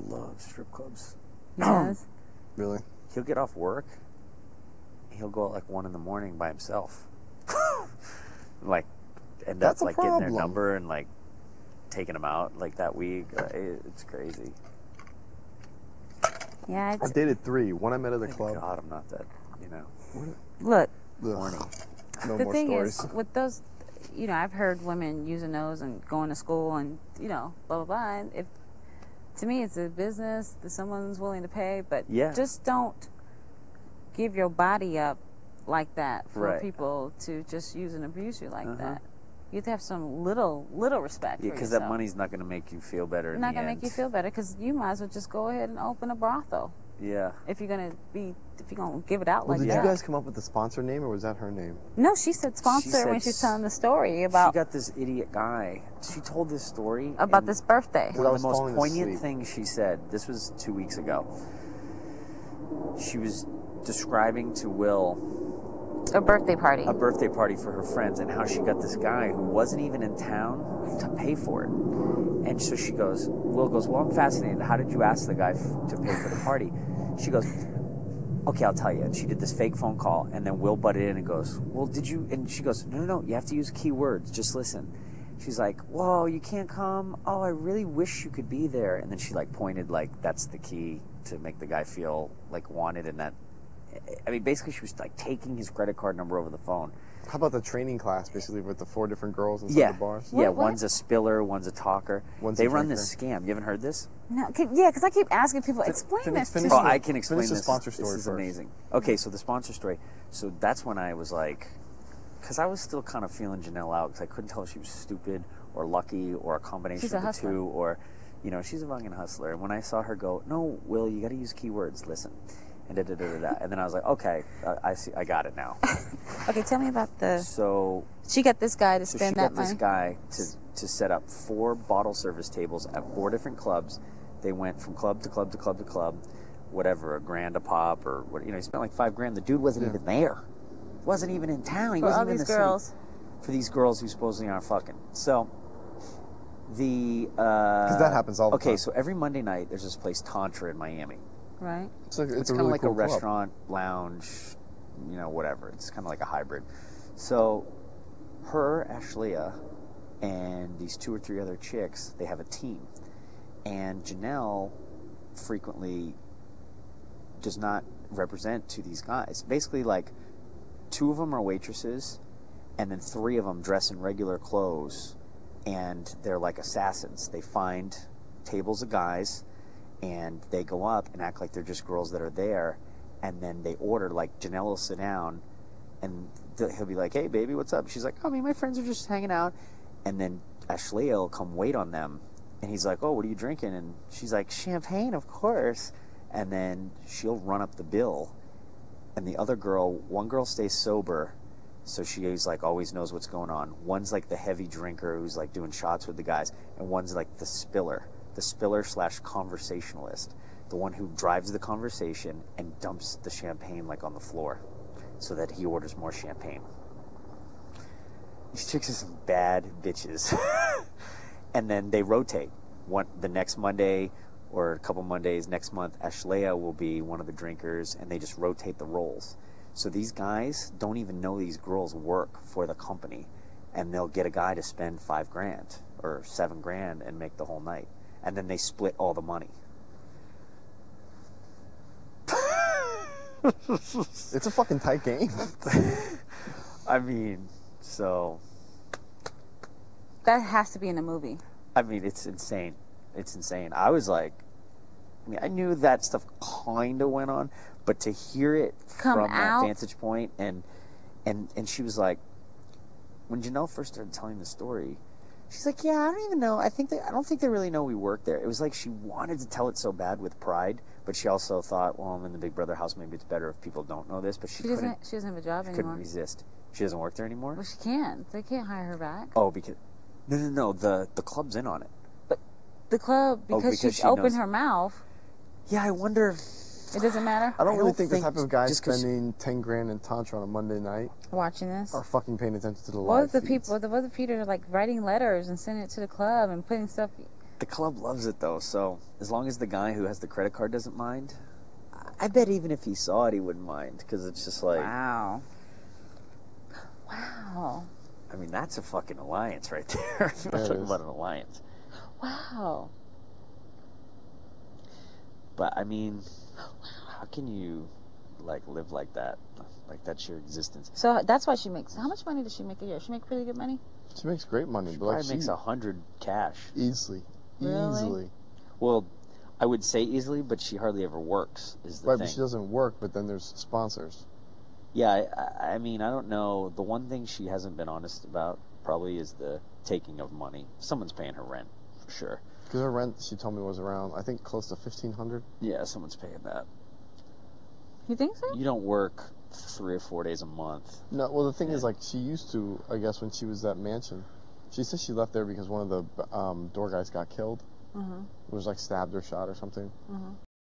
Loves strip clubs. Yes. Really? He'll get off work. He'll go at like 1 in the morning by himself. Like, end That's up a like getting their problem. number and like taking them out like that week. It's crazy. Yeah. I dated 3. One I met at a Thank club. God I'm not that, Look, horny. No the more thing stories. is, with those, I've heard women using those and going to school and, blah, blah, blah. And if, to me, it's a business that someone's willing to pay, but Yeah. just don't give your body up like that for Right. people to just use and abuse you like that. You have to have some little respect for Yeah, because yourself. that money's not going to make you feel better. It's in not the going to end. make you feel better because you might as well just go ahead and open a brothel Yeah. if you're going to give it out Well, like did that. you guys come up with the sponsor name, or was that her name? No, she said sponsor She when said she's telling the story about She got this idiot guy. She told this story about and this birthday. When One I of was the most falling poignant asleep. things she said. This was 2 weeks ago. She was describing to Will A birthday party. a birthday party for her friends and how she got this guy who wasn't even in town to pay for it. And so Will goes, well, I'm fascinated. How did you ask the guy to pay for the party? She goes, okay, I'll tell you. And she did this fake phone call, and then Will butted in and goes, well, did you? And she goes, no, you have to use keywords. Just listen. She's like, whoa, you can't come? Oh, I really wish you could be there. And then she like pointed like that's the key to make the guy feel like wanted, and that. I mean, basically, she was like taking his credit card number over the phone. How about the training class, basically, with the 4 different girls inside the bars? Yeah, What? one's a spiller, one's a talker. One's They a run drinker. this scam. You haven't heard this? No, because I keep asking people, explain finish- this to finish me. Oh, I can explain Finish the this. sponsor This story is first. amazing. Okay, so the sponsor story. So that's when I was like, because I was still kind of feeling Janelle out because I couldn't tell if she was stupid or lucky or a combination She's a of the hustler. two, or, she's a fucking hustler. And when I saw her go, no, Will, you got to use keywords. Listen. And da-da-da-da-da. And then I was like, okay, I see, I got it now. Okay, tell me about So she got this guy to So spend she that got this money. guy to set up 4 bottle service tables at 4 different clubs. They went from club to club to club to club, whatever, $1,000 a pop or what. He spent like $5,000. The dude wasn't even there, wasn't even in town. He For wasn't all even in these the girls. city. For these girls who supposedly aren't fucking. So the Because that happens all the time. okay, so every Monday night there's this place Tantra in Miami. Right. It's It's a kind of really like cool a club. restaurant, lounge, whatever. It's kind of like a hybrid. So, her, Ashlea, and these 2 or 3 other chicks, they have a team. And Janelle frequently does not represent to these guys. Basically, like, 2 of them are waitresses, and then 3 of them dress in regular clothes, and they're like assassins. They find tables of guys, and they go up and act like they're just girls that are there, and then they order, like, Janelle will sit down, and he'll be like, hey, baby, what's up? She's like, oh, me and my friends are just hanging out. And then Ashlea will come wait on them, and he's like, oh, what are you drinking? And she's like, champagne, of course. And then she'll run up the bill, and the other girl, one girl stays sober, so she's like always knows what's going on. One's like the heavy drinker who's like doing shots with the guys, and one's like the spiller / conversationalist, the one who drives the conversation and dumps the champagne like on the floor so that he orders more champagne. These chicks are some bad bitches. And then they rotate. The next Monday or a couple Mondays next month, Ashlea will be one of the drinkers, and they just rotate the roles. So these guys don't even know these girls work for the company, and they'll get a guy to spend $5,000 or $7,000 and make the whole night. And then they split all the money. It's a fucking tight game. I mean, so... That has to be in a movie. I mean, it's insane. It's insane. I was like... I knew that stuff kind of went on, but to hear it Come from that out. vantage point, and she was like... When Janelle first started telling the story, she's like, yeah, I don't even know. I don't think they really know we work there. It was like she wanted to tell it so bad with pride, but she also thought, well, I'm in the Big Brother house. Maybe it's better if people don't know this. But she She doesn't have a job couldn't anymore. resist. She doesn't work there anymore? Well, she can't. They can't hire her back. Oh, because... No. The club's in on it. But the club, because because she she opened knows- her mouth, Yeah, I wonder... it doesn't matter. I don't really don't think the think type of guy just 'cause- spending $10,000 in Tantra on a Monday night Watching this. are fucking paying attention to the What live if the feeds. people, what if Peter like writing letters and sending it to the club and putting stuff? the club loves it though. So as long as the guy who has the credit card doesn't mind, I bet even if he saw it, he wouldn't mind because it's just like, Wow. Wow. I mean, that's a fucking alliance right there. I'm talking about an alliance. Wow. But I mean, how can you like live like that? Like that's your existence. So that's why she makes. How much money does she make a year? She make pretty good money. She makes great money, She but like probably makes 100 cash. easily. Really? Easily. Well, I would say easily, but she hardly ever works. Is the Right, thing. but she doesn't work. But then there's sponsors. Yeah, I mean, I don't know. The one thing she hasn't been honest about probably is the taking of money. Someone's paying her rent, for sure. Because her rent, she told me, was around, I think, close to $1,500. Yeah, someone's paying that. You think so? You don't work 3 or 4 days a month. No, well, the thing is, like, she used to, I guess, when she was at mansion. She said she left there because one of the door guys got killed. It was like stabbed or shot or something.